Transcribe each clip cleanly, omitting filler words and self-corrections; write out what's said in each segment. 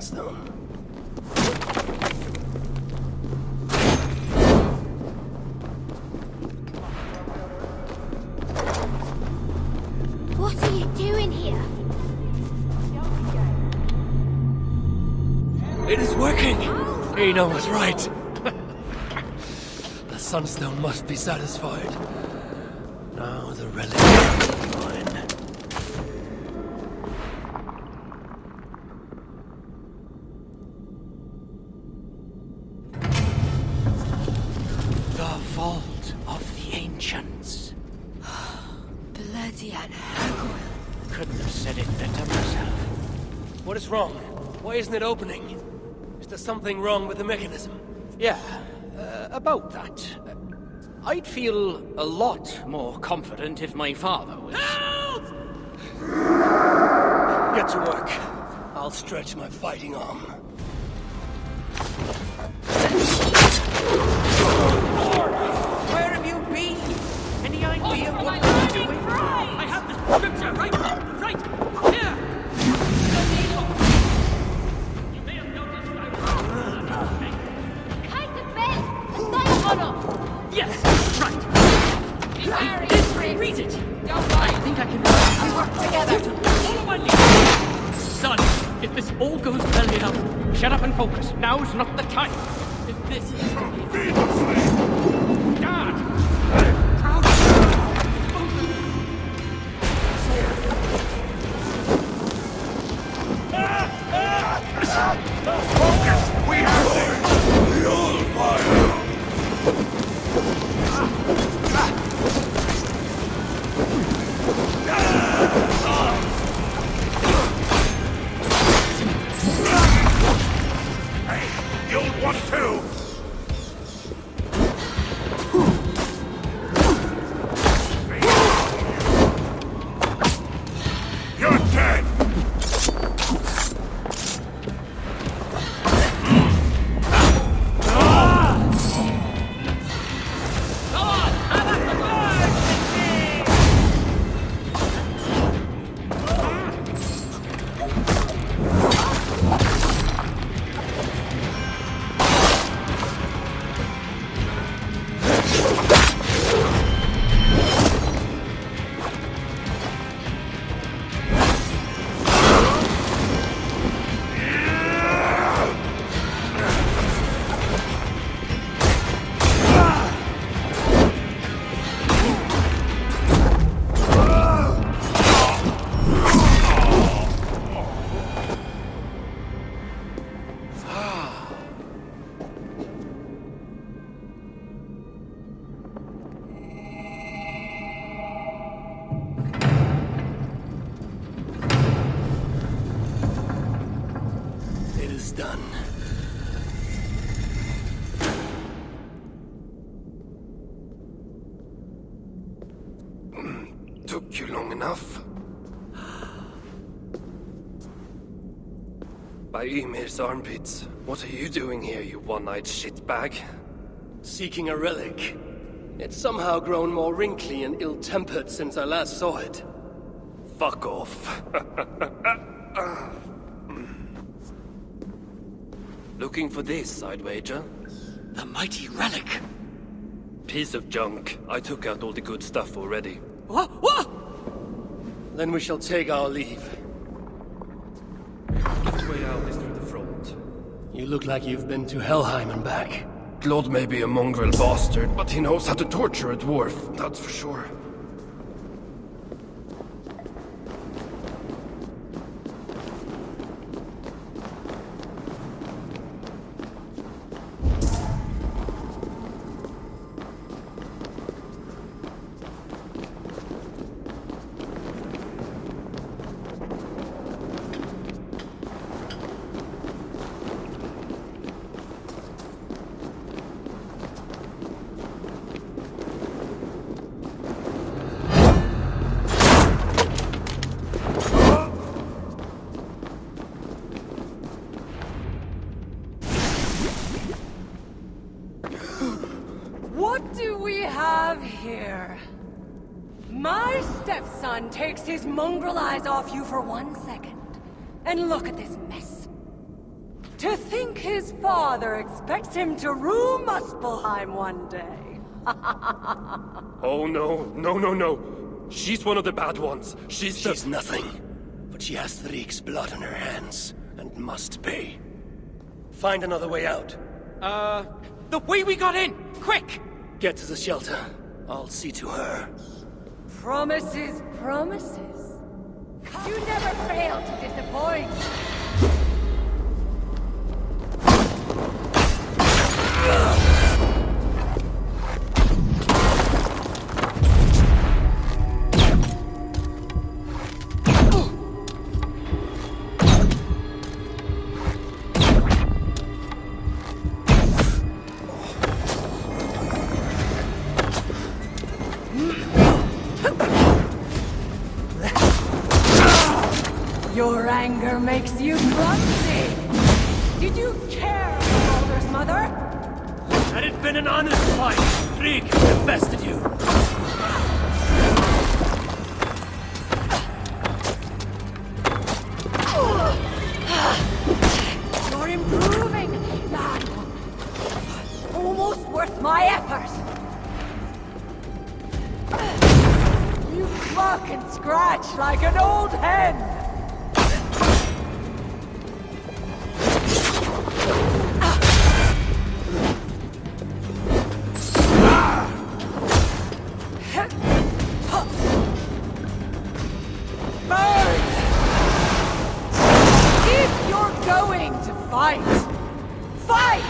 sunstone. What are you doing here? It is working! Eno was right. The sunstone must be satisfied. Now the relic is mine. The vault of the ancients. Bloody Anhagoil. Couldn't have said it better myself. What is wrong? Why isn't it opening? Is there something wrong with the mechanism? Yeah, about that. I'd feel a lot more confident if my father was... Help! Get to work. I'll stretch my fighting arm. Where have you been? Any idea what you're doing? I have the scripture right here! You may have noticed Kite the bed! Honor! Yes, right! Read it! Don't I think I can... We work together! Follow my lead! Son, if this all goes well enough, shut up and focus. Now's not the time. If this is to be... Dad! Proud of you! Focus! We have this! The old fire! Hey, the old one too! You're dead! It is done. Took you long enough. By Ymir's armpits. What are you doing here, you one-eyed shitbag? Seeking a relic. It's somehow grown more wrinkly and ill-tempered since I last saw it. Fuck off. Looking for this, I'd wager. The mighty relic! Piece of junk. I took out all the good stuff already. What? What? Then we shall take our leave. Which way out is through the front? You look like you've been to Helheim and back. Glod may be a mongrel bastard, but he knows how to torture a dwarf, that's for sure. What do we have here? My stepson takes his mongrel eyes off you for 1 second. And look at this mess. To think his father expects him to rule Muspelheim one day. Oh no, no, no, no. She's one of the bad ones. She's nothing. But she has Threek's blood on her hands, and must pay. Find another way out. The way we got in! Quick! Get to the shelter. I'll see to her. Promises, promises. You never fail to disappoint. Your anger makes you clumsy. Did you care for Balder's mother? Had it been an honest fight, Threek would have bested you. You're improving, man. Almost worth my effort. You cluck and scratch like an old hen. If you're going to fight, fight!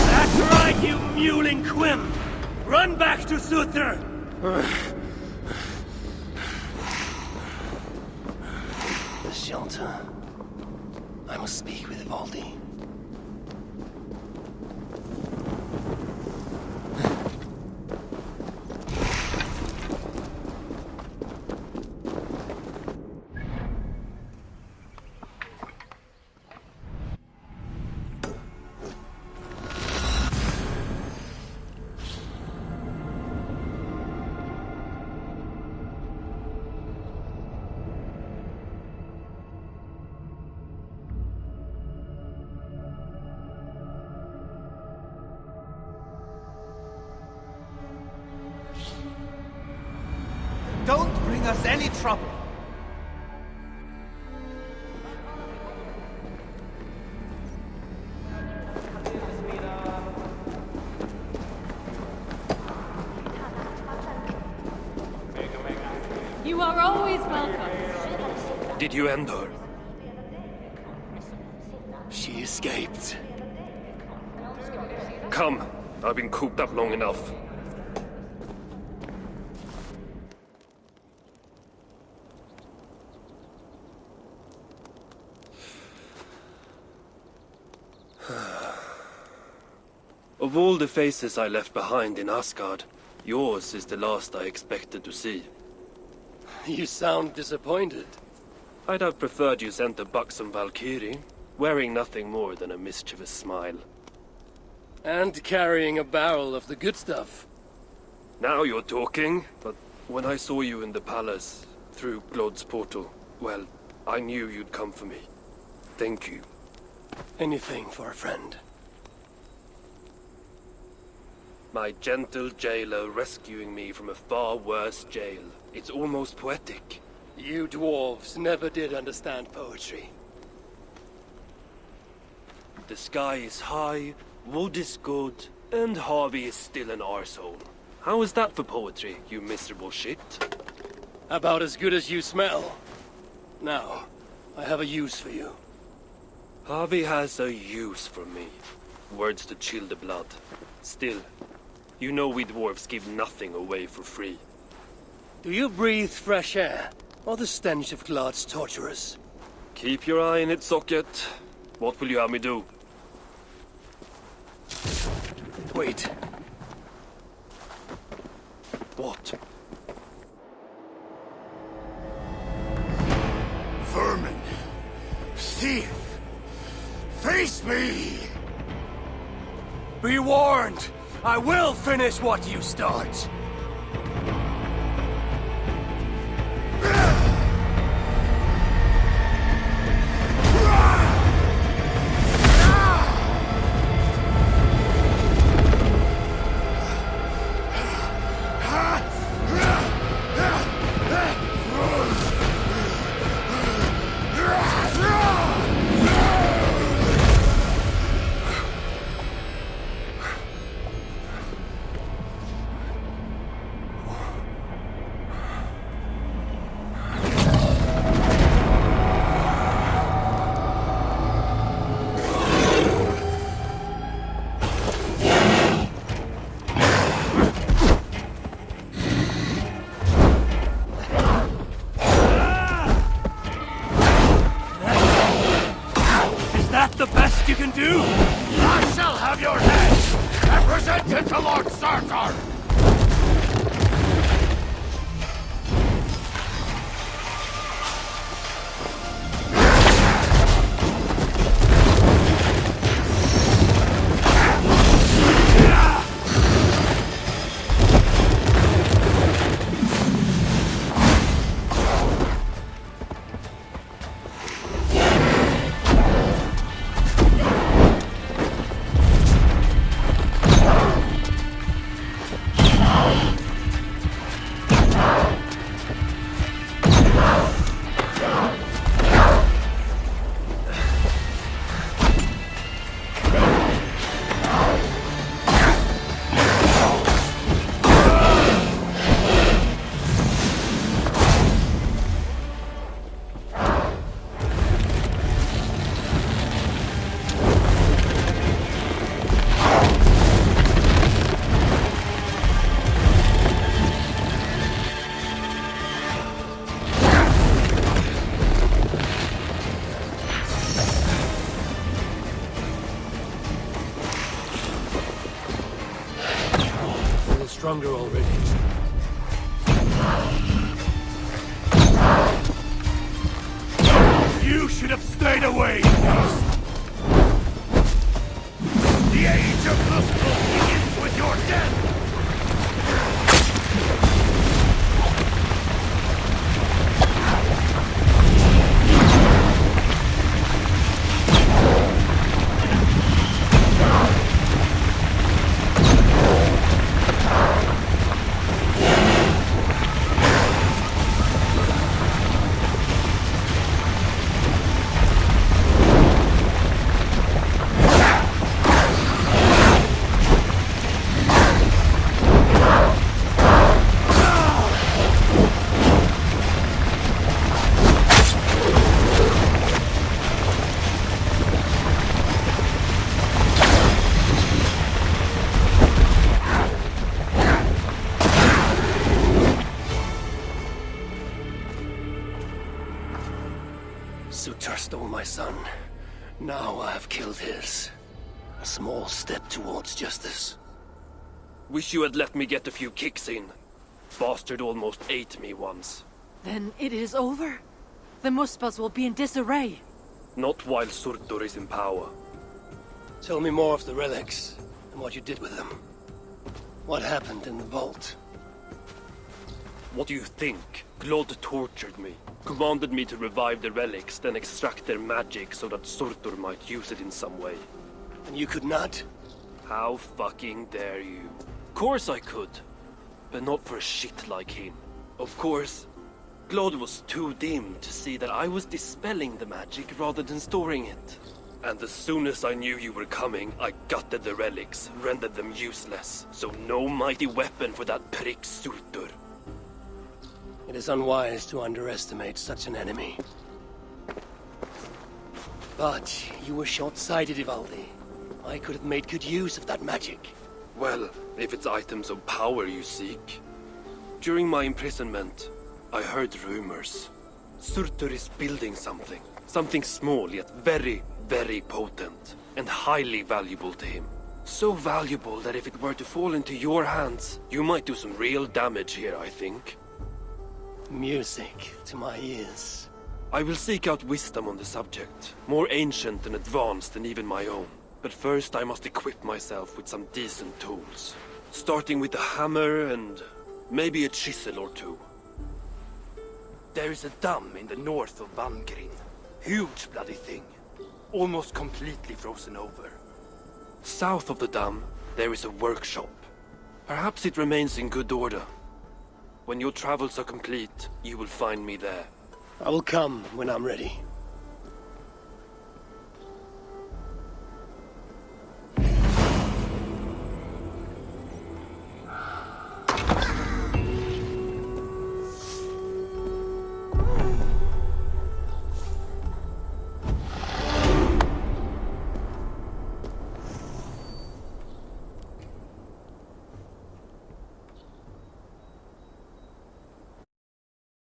That's right, you mewling quim! Run back to Suther! The shelter. I must speak with Ivaldi. Don't bring us any trouble. You are always welcome. Did you end her? She escaped. Come, I've been cooped up long enough. Of all the faces I left behind in Asgard, yours is the last I expected to see. You sound disappointed. I'd have preferred you sent a buxom Valkyrie, wearing nothing more than a mischievous smile. And carrying a barrel of the good stuff. Now you're talking, but when I saw you in the palace, through Glod's portal, well, I knew you'd come for me. Thank you. Anything for a friend. My gentle jailer rescuing me from a far worse jail. It's almost poetic. You dwarves never did understand poetry. The sky is high, wood is good, and Harvey is still an arsehole. How is that for poetry, you miserable shit? About as good as you smell. Now, I have a use for you. Harvey has a use for me. Words to chill the blood. Still, you know we dwarves give nothing away for free. Do you breathe fresh air, or the stench of Glod's torturers? Keep your eye in its socket. What will you have me do? Wait. What? Vermin! Thief! Face me! Be warned! I will finish what you start! The best you can do? I shall have your head and present it to Lord Sarkar! Stronger already. You should have stayed away! The age of Lustful begins with your death! Sutar stole my son. Now I have killed his. A small step towards justice. Wish you had let me get a few kicks in. Bastard almost ate me once. Then it is over? The Muspels will be in disarray. Not while Surtur is in power. Tell me more of the relics, and what you did with them. What happened in the vault? What do you think? Glod tortured me. Commanded me to revive the relics, then extract their magic so that Surtur might use it in some way. And you could not? How fucking dare you? Of course I could. But not for a shit like him. Of course, Glod was too dim to see that I was dispelling the magic rather than storing it. And as soon as I knew you were coming, I gutted the relics, rendered them useless. So no mighty weapon for that prick Surtur. It is unwise to underestimate such an enemy. But you were short-sighted, Ivaldi. I could have made good use of that magic. Well, if it's items of power you seek. During my imprisonment, I heard rumors. Surtur is building something. Something small yet very, very potent. And highly valuable to him. So valuable that if it were to fall into your hands, you might do some real damage here, I think. Music to my ears. I will seek out wisdom on the subject. More ancient and advanced than even my own. But first I must equip myself with some decent tools. Starting with a hammer and maybe a chisel or two. There is a dam in the north of Vangrin. Huge bloody thing. Almost completely frozen over. South of the dam, there is a workshop. Perhaps it remains in good order. When your travels are complete, you will find me there. I will come when I'm ready.